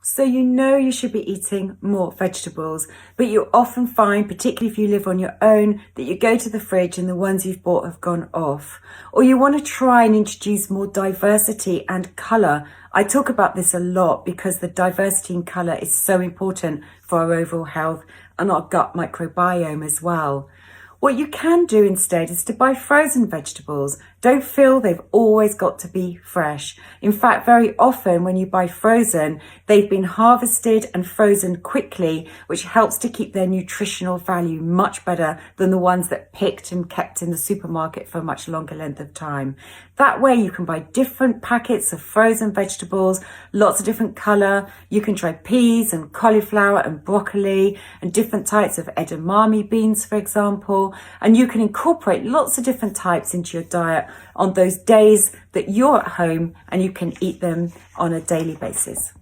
So you know you should be eating more vegetables, but you often find, particularly if you live on your own, that you go to the fridge and the ones you've bought have gone off. Or you want to try and introduce more diversity and colour. I talk about this a lot because the diversity in colour is so important for our overall health and our gut microbiome as well. What you can do instead is to buy frozen vegetables. Don't feel they've always got to be fresh. In fact, very often when you buy frozen, they've been harvested and frozen quickly, which helps to keep their nutritional value much better than the ones that picked and kept in the supermarket for a much longer length of time. That way you can buy different packets of frozen vegetables, lots of different colour. You can try peas and cauliflower and broccoli and different types of edamame beans, for example. And you can incorporate lots of different types into your diet on those days that you're at home and you can eat them on a daily basis.